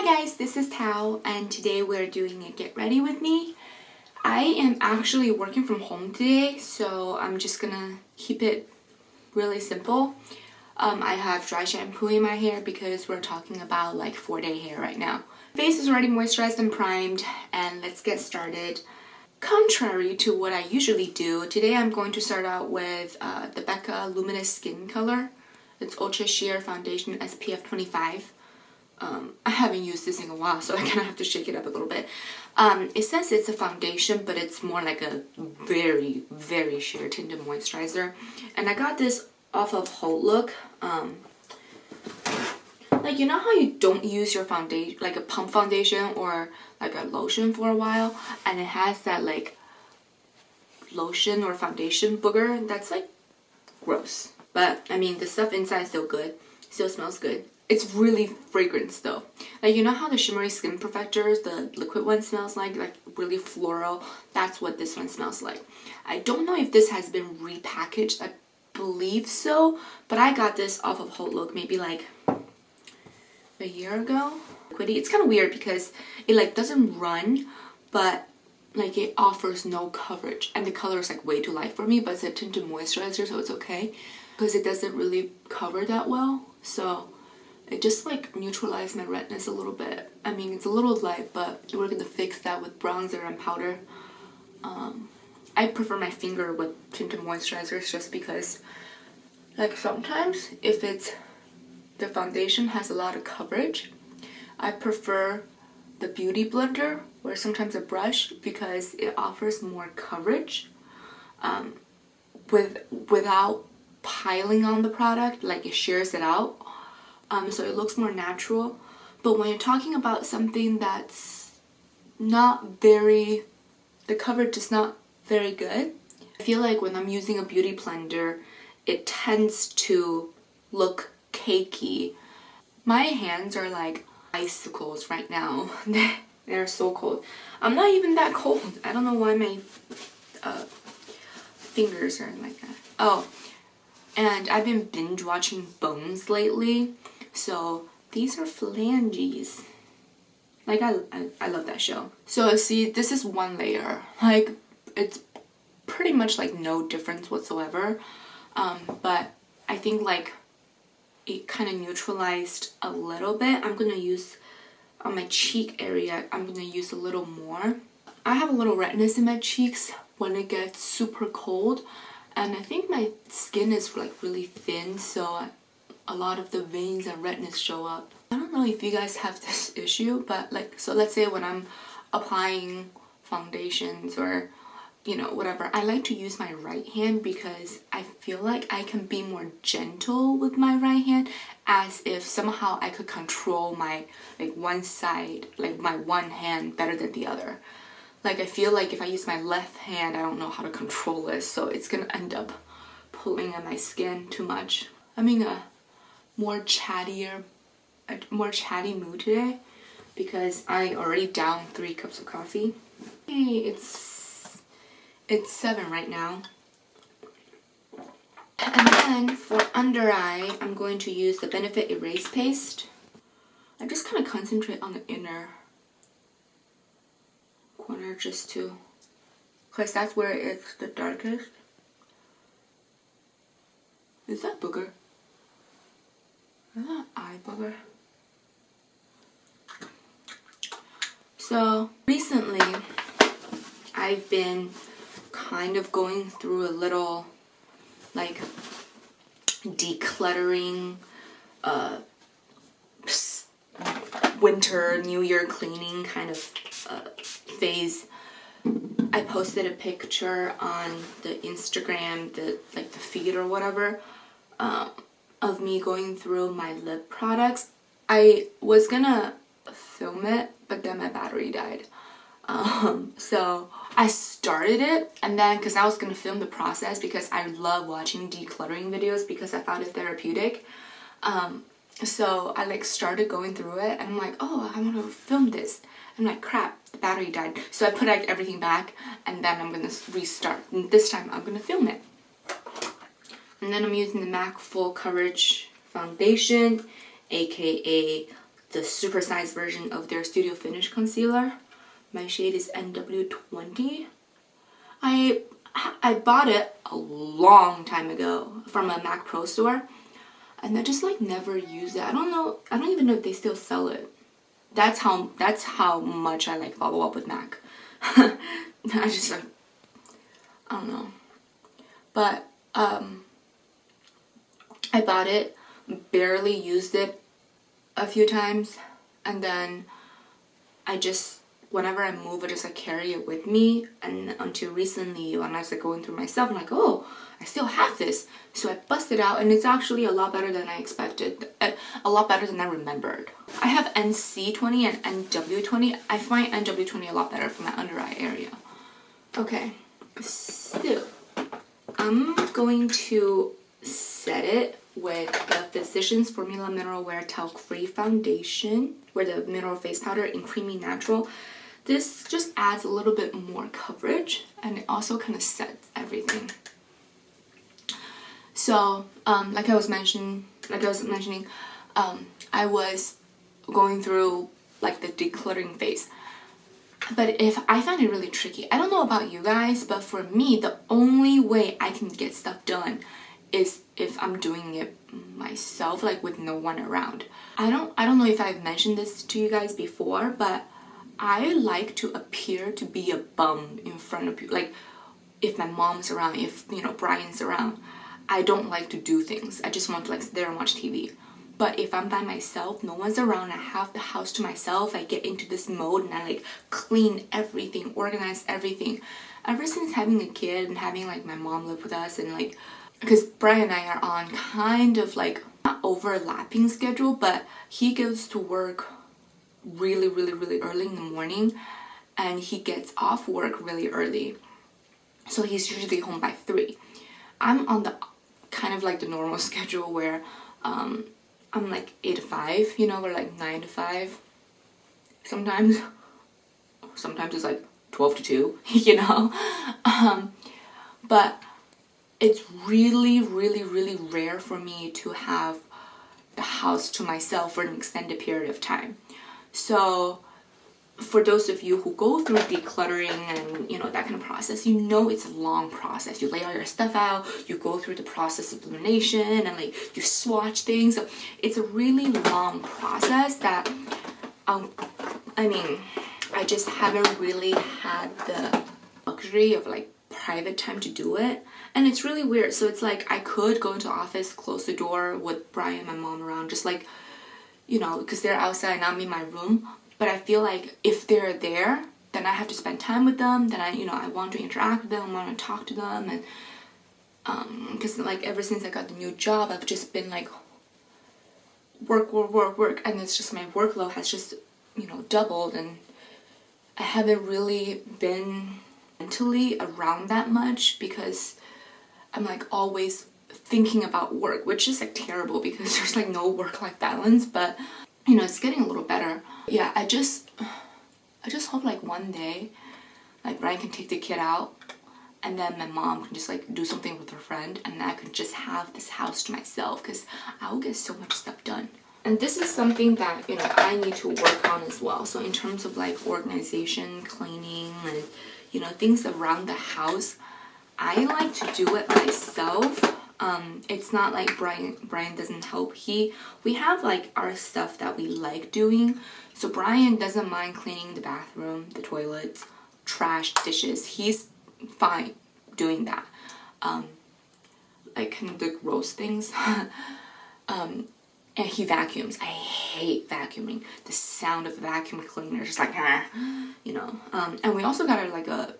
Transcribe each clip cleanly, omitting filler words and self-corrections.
guys, this is Tao and today we're doing a get ready with me. I am actually working from home today, so I'm just gonna keep it really simple. I have dry shampoo in my hair because we're talking about like 4-day hair right now. Face is already moisturized and primed, and let's get started. Contrary to what I usually do, today I'm going to start out with the Becca Luminous Skin Color. It's Ultra Sheer Foundation SPF 25. I haven't used this in a while, so I kind of have to shake it up a little bit. It says it's a foundation, but it's more like a very, very sheer tinted moisturizer. And I got this off of Whole Look. Like, you know how you don't use your foundation, like a pump foundation or like a lotion for a while, and it has that like lotion or foundation booger? That's like gross. But I mean, the stuff inside is still good, still smells good. It's really fragrance though. Like, you know how the shimmery skin perfectors, the liquid one smells like really floral? That's what this one smells like. I don't know if this has been repackaged. I believe so, but I got this off of Whole Look maybe like a year ago. It's kind of weird because it like doesn't run, but like it offers no coverage, and the color is like way too light for me, but it's a tinted moisturizer, so it's okay because it doesn't really cover that well. So it just like neutralized my redness a little bit. I mean, it's a little light, but we're gonna fix that with bronzer and powder. I prefer my finger with tinted moisturizers just because like sometimes if it's the foundation has a lot of coverage, I prefer the beauty blender or sometimes a brush because it offers more coverage without piling on the product. Like it shears it out. So it looks more natural. But when you're talking about something that's not very, the coverage is not very good, I feel like when I'm using a beauty blender, it tends to look cakey. My hands are like icicles right now. They're so cold. I'm not even that cold. I don't know why my fingers are like that. Oh, and I've been binge watching Bones lately. So these are phalanges. Like I love that show. So see, this is one layer. Like it's pretty much like no difference whatsoever. But I think like it kind of neutralized a little bit. I'm gonna use on my cheek area, I'm gonna use a little more. I have a little redness in my cheeks when it gets super cold, and I think my skin is like really thin, so a lot of the veins and redness show up. I don't know if you guys have this issue, but like, so let's say when I'm applying foundations or you know, whatever, I like to use my right hand because I feel like I can be more gentle with my right hand, as if somehow I could control my like one side, like my one hand better than the other. Like I feel like if I use my left hand, I don't know how to control it, so it's gonna end up pulling at my skin too much. I'm in a more chatty mood today because I already downed 3 cups of coffee. Hey, it's 7 right now. And then for under eye, I'm going to use the Benefit Erase Paste. I just kind of concentrate on the inner corner just to, because that's where it's the darkest. Is that booger? Is that eye booger? So recently, I've been kind of going through a little like decluttering winter new year cleaning kind of phase. I posted a picture on the Instagram, the feed or whatever, of me going through my lip products. I was gonna film it, but then my battery died. So I started it, and then because I was gonna film the process because I love watching decluttering videos because I found it therapeutic. So I like started going through it, and I'm like, oh, I want to film this. I'm like, crap, the battery died. So I put like everything back, and then I'm gonna restart. And this time I'm gonna film it. And then I'm using the MAC Full Coverage Foundation, aka the supersized version of their Studio Finish concealer. My shade is NW20. I bought it a long time ago from a Mac Pro store, and I just like never used it. I don't even know if they still sell it. That's how much I like follow up with Mac. I just like, I don't know. But I bought it, barely used it a few times, and then I just, whenever I move, I just like carry it with me. And until recently, when I was like going through my stuff, I'm like, oh, I still have this. So I busted out, and it's actually a lot better than I expected, a lot better than I remembered. I have NC20 and NW20. I find NW20 a lot better for my under eye area. Okay, so I'm going to set it with the Physicians Formula Mineral Wear Talc Free Foundation, with the mineral face powder in Creamy Natural. This just adds a little bit more coverage, and it also kind of sets everything. So, like I was mentioning, I was going through like the decluttering phase. But if I find it really tricky, I don't know about you guys, but for me, the only way I can get stuff done is if I'm doing it myself, like with no one around. I don't know if I've mentioned this to you guys before, but I like to appear to be a bum in front of you. Like if my mom's around, if you know Brian's around, I don't like to do things. I just want to like sit there and watch TV. But if I'm by myself, no one's around, I have the house to myself, I get into this mode and I like clean everything, organize everything. Ever since having a kid and having like my mom live with us, and like, because Brian and I are on kind of like not overlapping schedule, but he goes to work really early in the morning, and he gets off work really early. So he's usually home by 3. I'm on the kind of like the normal schedule where I'm like 8 to 5, you know, or like 9 to 5. Sometimes it's like 12 to 2, you know. But it's really rare for me to have the house to myself for an extended period of time. So for those of you who go through decluttering and you know that kind of process, you know it's a long process. You lay all your stuff out, you go through the process of elimination, and like you swatch things. So it's a really long process that I mean, I just haven't really had the luxury of like private time to do it. And it's really weird. So it's like I could go into office, close the door with Brian and my mom around, just like, you know, because they're outside and I'm in my room. But I feel like if they're there, then I have to spend time with them. Then I want to interact with them, I want to talk to them. And because like ever since I got the new job, I've just been like work. And it's just my workload has just, you know, doubled. And I haven't really been mentally around that much because I'm like always thinking about work, which is like terrible because there's like no work-life balance. But you know, it's getting a little better. Yeah, I just hope like one day like Brian can take the kid out, and then my mom can just like do something with her friend, and I can just have this house to myself, because I will get so much stuff done. And this is something that, you know, I need to work on as well. So in terms of like organization, cleaning, and you know, things around the house, I like to do it myself. It's not like Brian doesn't help. We have like our stuff that we like doing. So Brian doesn't mind cleaning the bathroom, the toilets, trash, dishes. He's fine doing that. Like kind of the gross things. And he vacuums. I hate vacuuming. The sound of the vacuum cleaner is just like, you know. And we also got like a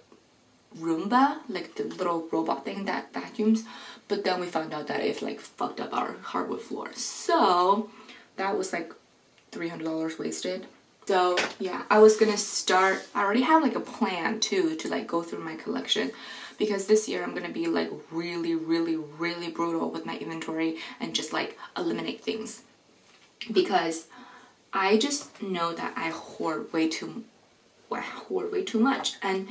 Roomba, like the little robot thing that vacuums, but then we found out that it like fucked up our hardwood floor, so that was like $300 wasted. So yeah, I was gonna start, I already have like a plan too to like go through my collection, because this year I'm gonna be like really brutal with my inventory and just like eliminate things, because I just know that I hoard way too much, and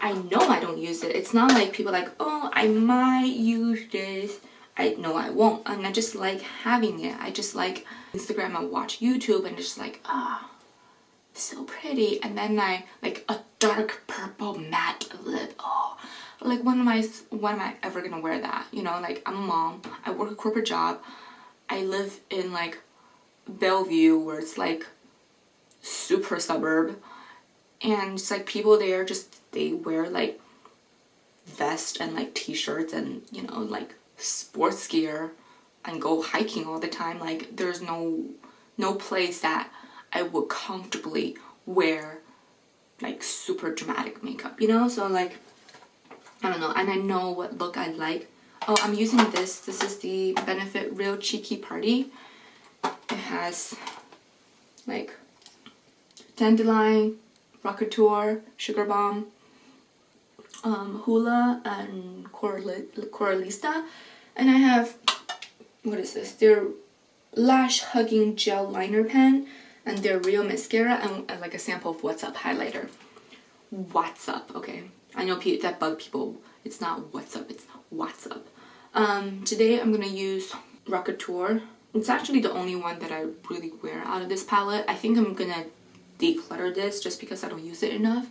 I know I don't use it. It's not like people like, oh, I might use this. I know I won't, and I just like having it. I just like Instagram and watch YouTube and just like, so pretty. And then I like a dark purple matte lip. Oh, like when am I ever gonna wear that? You know, like I'm a mom, I work a corporate job, I live in like Bellevue where it's like super suburb, and it's like people there they wear like vests and like t-shirts and, you know, like sports gear and go hiking all the time. Like there's no place that I would comfortably wear like super dramatic makeup, you know? So like, I don't know, and I know what look I like. Oh, I'm using this. This is the Benefit Real Cheeky Party. It has like Dandelion, Rockateur, Sugar Bomb, Hula, and Coralista. And I have, what is this? Their Lash Hugging Gel Liner Pen and their Real Mascara and like a sample of What's Up highlighter. What's up, okay? I know that bug people. It's not what's up, it's what's up. Today I'm gonna use Rockateur. It's actually the only one that I really wear out of this palette. I think I'm gonna declutter this just because I don't use it enough.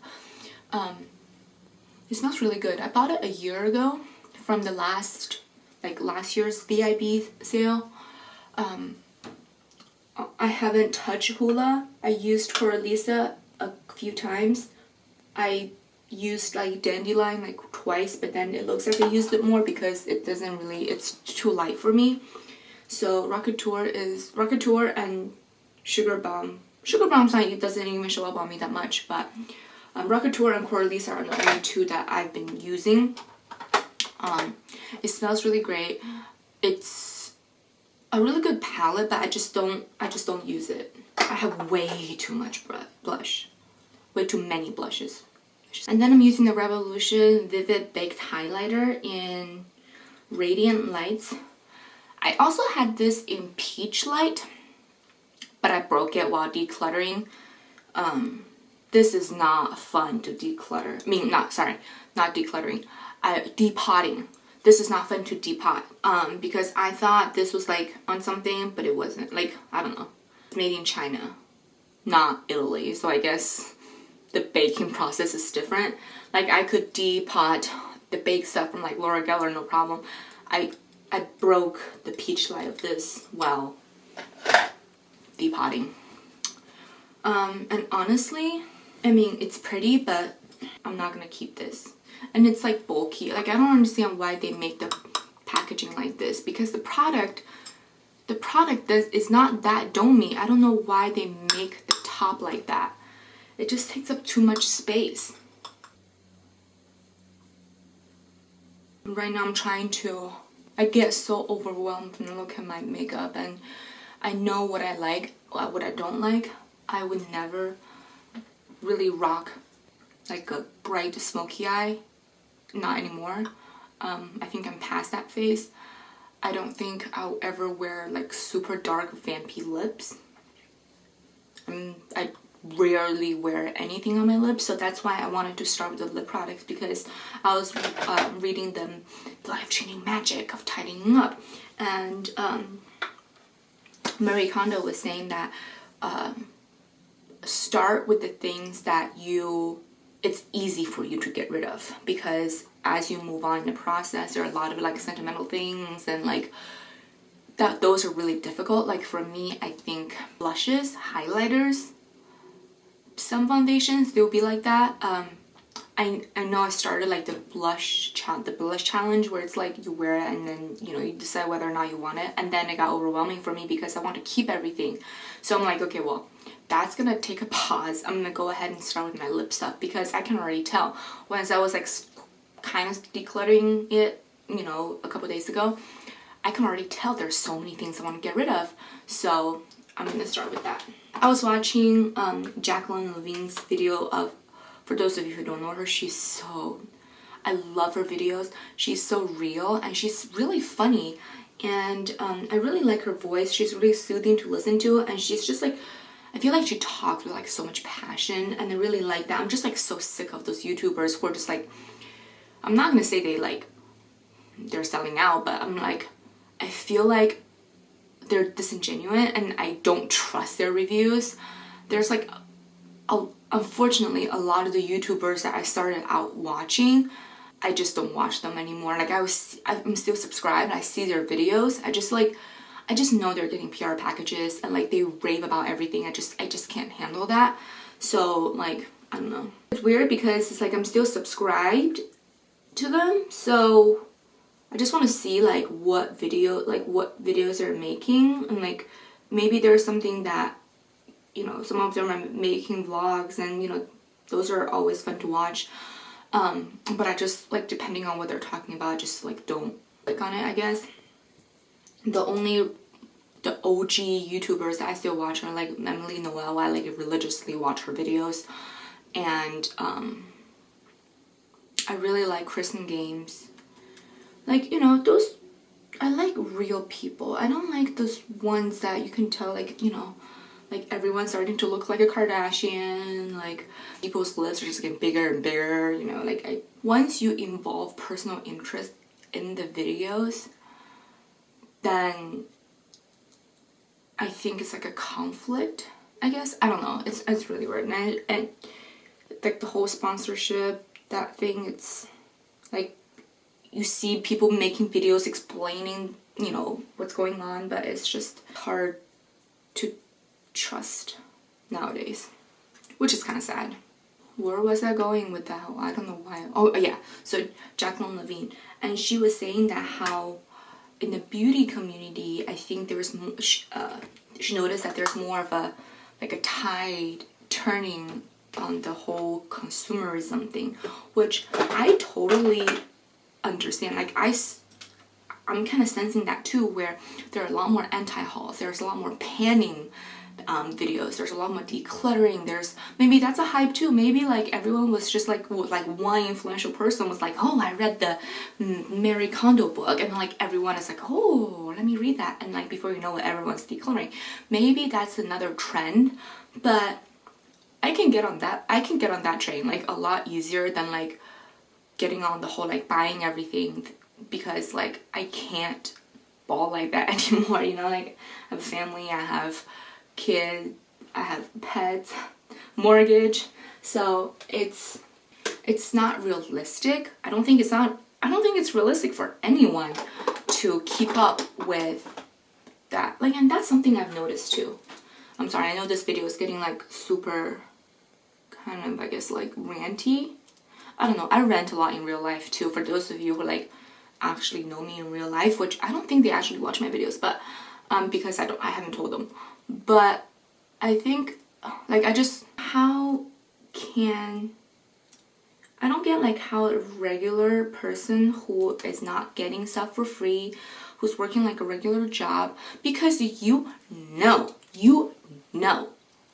It smells really good. I bought it a year ago from the last year's VIB sale. I haven't touched Hula. I used Coralisa a few times. I used like Dandelion like twice, but then it looks like I used it more because it's too light for me. So Rockateur and Sugar Bomb. Sugar Bomb's it doesn't even show up on me that much, but Rockateur and Coralisa are the only two that I've been using. It smells really great. It's a really good palette, but I just don't use it. I have way too much blush. Way too many blushes. And then I'm using the Revolution Vivid Baked Highlighter in Radiant Lights. I also had this in Peach Light, but I broke it while decluttering. This is not fun to declutter. Not decluttering. Depotting. This is not fun to depot. Because I thought this was like on something, but it wasn't. Like, I don't know. It's made in China, not Italy. So I guess the baking process is different. Like I could depot the baked stuff from like Laura Geller, no problem. I broke the peach light of this while depotting. And honestly, I mean, it's pretty, but I'm not gonna keep this. And it's like bulky. Like I don't understand why they make the packaging like this, because the product is not that domey. I don't know why they make the top like that. It just takes up too much space. Right now I'm trying to, I get so overwhelmed when I look at my makeup, and I know what I like, what I don't like. I would never really rock like a bright smoky eye. Not anymore. I think I'm past that phase. I don't think I'll ever wear like super dark vampy lips. I rarely wear anything on my lips, so that's why I wanted to start with the lip products, because I was reading them, the life-changing magic of tightening up, and Marie Kondo was saying that start with the things that it's easy for you to get rid of, because as you move on in the process, there are a lot of like sentimental things and like that, those are really difficult. Like for me, I think blushes, highlighters, some foundations, they'll be like that. I know I started like the blush challenge where it's like you wear it and then, you know, you decide whether or not you want it, and then it got overwhelming for me because I want to keep everything. So I'm like, okay, well, that's gonna take a pause. I'm gonna go ahead and start with my lip stuff, because I can already tell. Once I was like kind of decluttering it, you know, a couple days ago, I can already tell there's so many things I want to get rid of. So I'm gonna start with that. I was watching Jacqueline Levine's video of, for those of you who don't know her, I love her videos. She's so real and she's really funny, and I really like her voice. She's really soothing to listen to, and she's just like, I feel like she talks with like so much passion, and I really like that. I'm just like so sick of those YouTubers who are just like, I'm not gonna say they're selling out, but I'm like, I feel like they're disingenuous and I don't trust their reviews. There's like, unfortunately, a lot of the YouTubers that I started out watching, I just don't watch them anymore. Like I'm still subscribed, I see their videos, I just know they're getting PR packages and like they rave about everything. I just can't handle that. So like, I don't know. It's weird because it's like I'm still subscribed to them, so I just want to see like what videos they're making, and like maybe there's something that, you know, some of them are making vlogs, and you know, those are always fun to watch. But I just like, depending on what they're talking about, I just like don't click on it, I guess. The OG YouTubers that I still watch are like Emily Noel. I like religiously watch her videos, and I really like Kristen Games. Like, you know, those, I like real people. I don't like those ones that you can tell, like, you know, like everyone's starting to look like a Kardashian, like people's lips are just getting bigger and bigger, you know, like once you involve personal interest in the videos, then I think it's like a conflict, I guess. I don't know. It's really weird. And like the whole sponsorship, that thing, it's like you see people making videos explaining, you know, what's going on, but it's just hard to trust nowadays, which is kind of sad. Where was I going with that? I don't know why. Oh yeah, so Jacqueline Levine, and she was saying that how in the beauty community, I think there was she noticed that there's more of a like a tide turning on the whole consumerism thing, which I totally understand. Like I'm kind of sensing that too, where there are a lot more anti-hauls, there's a lot more panning videos, there's a lot more decluttering. There's, maybe that's a hype too. Maybe like everyone was just like one influential person was like, oh, I read the Marie Kondo book, and like everyone is like, oh, let me read that, and like before you know it, everyone's decluttering. Maybe that's another trend, but I can get on that train like a lot easier than like getting on the whole like buying everything, because like I can't ball like that anymore, you know. Like I have a family, I have kids, I have pets, mortgage, so it's not realistic. I don't think it's realistic for anyone to keep up with that. Like, and that's something I've noticed too. I'm sorry, I know this video is getting like super kind of, I guess, like ranty. I don't know, I rant a lot in real life too, for those of you who like actually know me in real life, which I don't think they actually watch my videos, but because I haven't told them. But I think like I don't get like how a regular person who is not getting stuff for free, who's working like a regular job, because you know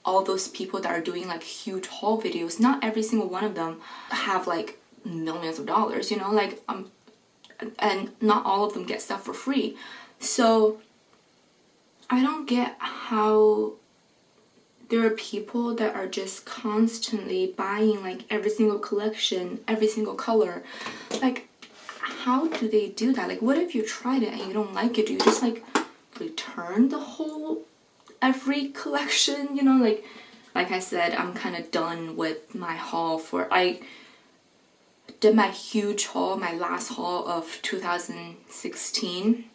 all those people that are doing like huge haul videos, not every single one of them have like millions of dollars, you know, like and not all of them get stuff for free. So I don't get how there are people that are just constantly buying like every single collection, every single color. Like, how do they do that? Like, what if you tried it and you don't like it? Do you just like return the whole every collection, you know? Like I said, I'm kind of done with my haul. I did my huge haul, my last haul of 2016.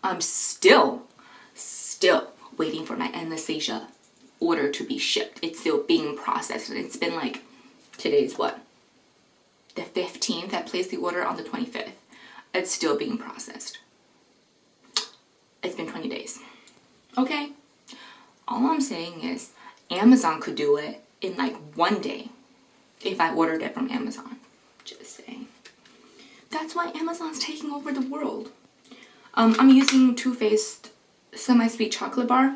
I'm still waiting for my Anastasia order to be shipped. It's still being processed, and it's been like, today's what? The 15th. I placed the order on the 25th. It's still being processed. It's been 20 days. Okay? All I'm saying is Amazon could do it in like one day if I ordered it from Amazon. Just saying. That's why Amazon's taking over the world. I'm using Too Faced Semi-Sweet Chocolate Bar.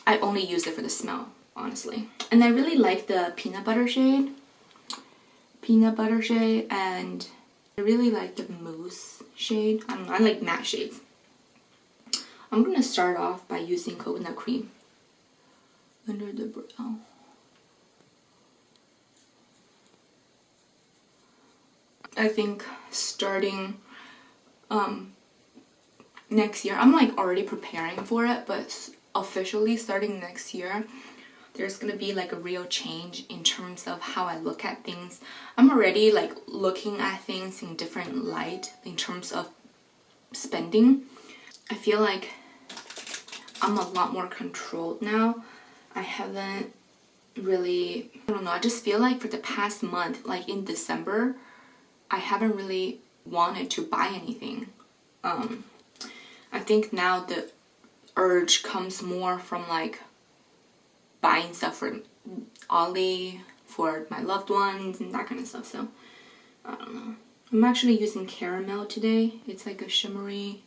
I only use it for the smell, honestly. And I really like the peanut butter shade. And I really like the mousse shade. I don't know, I like matte shades. I'm gonna start off by using coconut cream under the brow. I think starting next year, I'm like already preparing for it, but officially starting next year, there's gonna be like a real change in terms of how I look at things. I'm already like looking at things in different light in terms of spending. I feel like I'm a lot more controlled now. I haven't really, I don't know, I just feel like for the past month, like in December, I haven't really wanted to buy anything. I think now the urge comes more from like buying stuff for Ollie, for my loved ones, and that kind of stuff. So I don't know. I'm actually using caramel today. It's like a shimmery,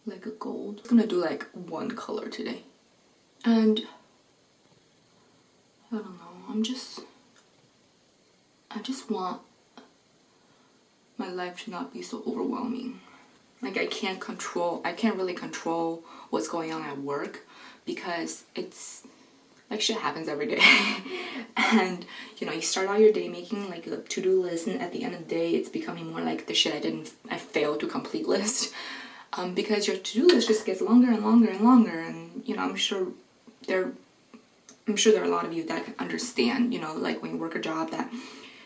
like a gold. I'm gonna do like one color today. And I don't know, I just want my life to not be so overwhelming. Like I can't really control what's going on at work because it's like shit happens every day. And you know, you start out your day making like a to-do list, and at the end of the day it's becoming more like the shit I failed to complete list. Because your to-do list just gets longer and longer and longer, and you know, I'm sure there are a lot of you that can understand, you know, like when you work a job that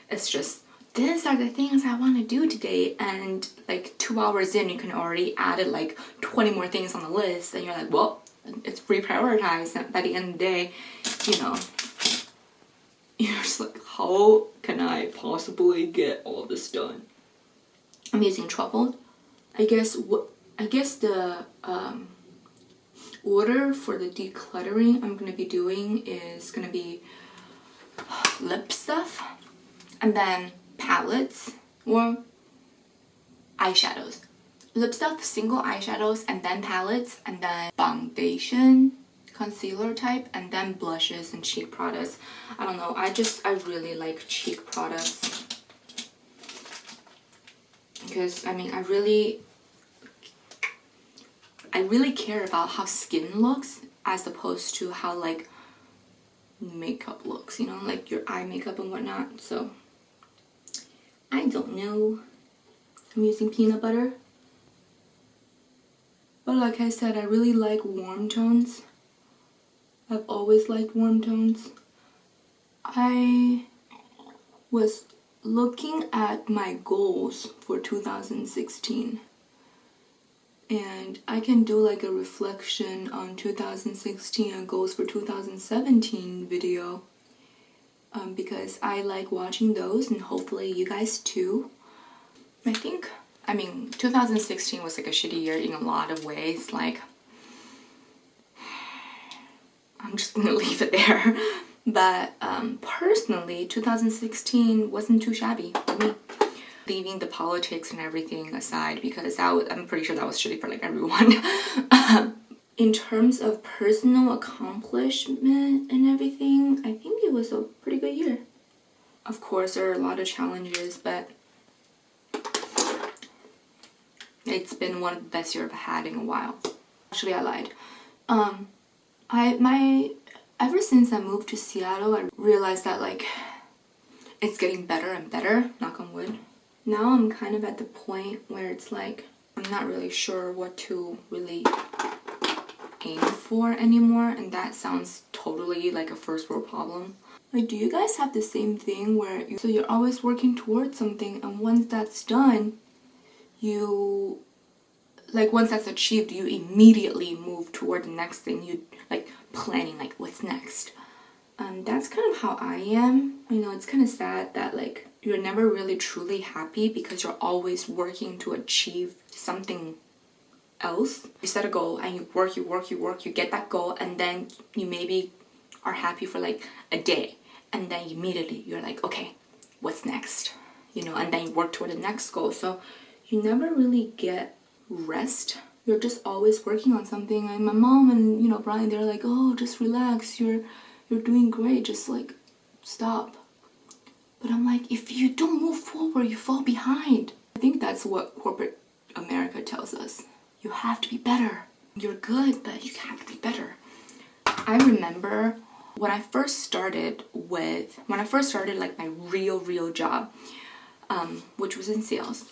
it's just, these are the things I want to do today, and like 2 hours in you can already added like 20 more things on the list, and you're like, well, it's reprioritized, and by the end of the day, you know, you're just like, how can I possibly get all of this done? I'm using truffle. I guess the order for the decluttering I'm going to be doing is going to be lip stuff, and then palettes or eyeshadows. Lip stuff, single eyeshadows, and then palettes, and then foundation, concealer type, and then blushes and cheek products. I don't know, I really like cheek products because I mean I really care about how skin looks as opposed to how like makeup looks, you know, like your eye makeup and whatnot. So I don't know. I'm using peanut butter. But like I said, I really like warm tones. I've always liked warm tones. I was looking at my goals for 2016. And I can do like a reflection on 2016 and goals for 2017 video. Because I like watching those, and hopefully you guys too. I mean 2016 was like a shitty year in a lot of ways. Like, I'm just gonna leave it there. But personally, 2016 wasn't too shabby for me. Leaving the politics and everything aside, because I'm pretty sure that was shitty for like everyone. In terms of personal accomplishment and everything, I think it was a pretty good year. Of course, there are a lot of challenges, but it's been one of the best years I've had in a while. Actually, I lied. Ever since I moved to Seattle, I realized that like it's getting better and better, knock on wood. Now I'm kind of at the point where it's like I'm not really sure what to really aim for anymore, and that sounds totally like a first world problem. Like, do you guys have the same thing where you're always working towards something, and once that's done, once that's achieved, you immediately move toward the next thing, you like planning like what's next. That's kind of how I am. I know it's kind of sad that like you're never really truly happy because you're always working to achieve something else. You set a goal and you work, you get that goal, and then you maybe are happy for like a day, and then immediately you're like, okay, what's next? You know, and then you work toward the next goal. So you never really get rest. You're just always working on something. And my mom and, you know, Brian, they're like, oh, just relax, you're doing great, just like stop. But I'm like, if you don't move forward, you fall behind. I think that's what corporate America tells us. You have to be better. You're good, but you have to be better. I remember when I first started like my real job, which was in sales.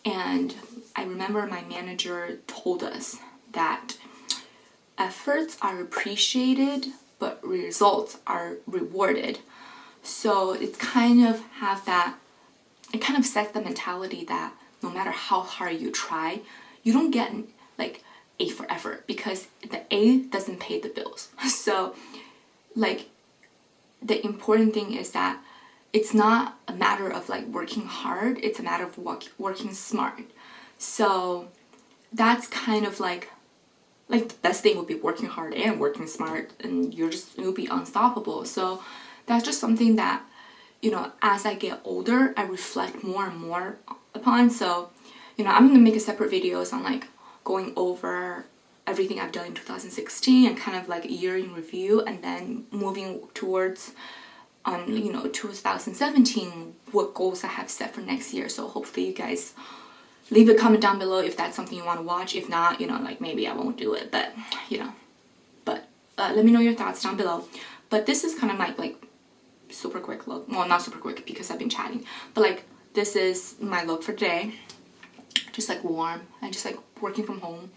And I remember my manager told us that efforts are appreciated, but results are rewarded. So it's kind of it kind of sets the mentality that no matter how hard you try, you don't get like A for effort, because the A doesn't pay the bills. So like the important thing is that it's not a matter of like working hard, it's a matter of working smart. So that's kind of like the best thing would be working hard and working smart, and you'll be unstoppable. So that's just something that, you know, as I get older, I reflect more and more upon. So, you know, I'm gonna make a separate videos on like going over everything I've done in 2016 and kind of like a year in review, and then moving towards you know, 2017, what goals I have set for next year. So hopefully you guys leave a comment down below if that's something you want to watch. If not, you know, like maybe I won't do it, but you know, let me know your thoughts down below. But this is kind of my like super quick look. Well, not super quick because I've been chatting, but like this is my look for today. Just like warm and just like working from home.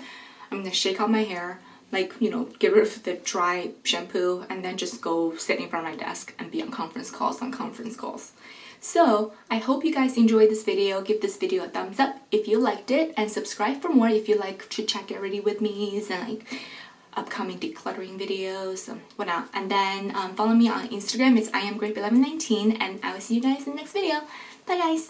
I'm gonna shake out my hair, like, you know, get rid of the dry shampoo, and then just go sit in front of my desk and be on conference calls. So I hope you guys enjoyed this video. Give this video a thumbs up if you liked it, and subscribe for more if you like Chit Chat Get Ready with me and like upcoming decluttering videos and whatnot. And then follow me on Instagram. It's Iamgrape1119, and I will see you guys in the next video. Bye guys.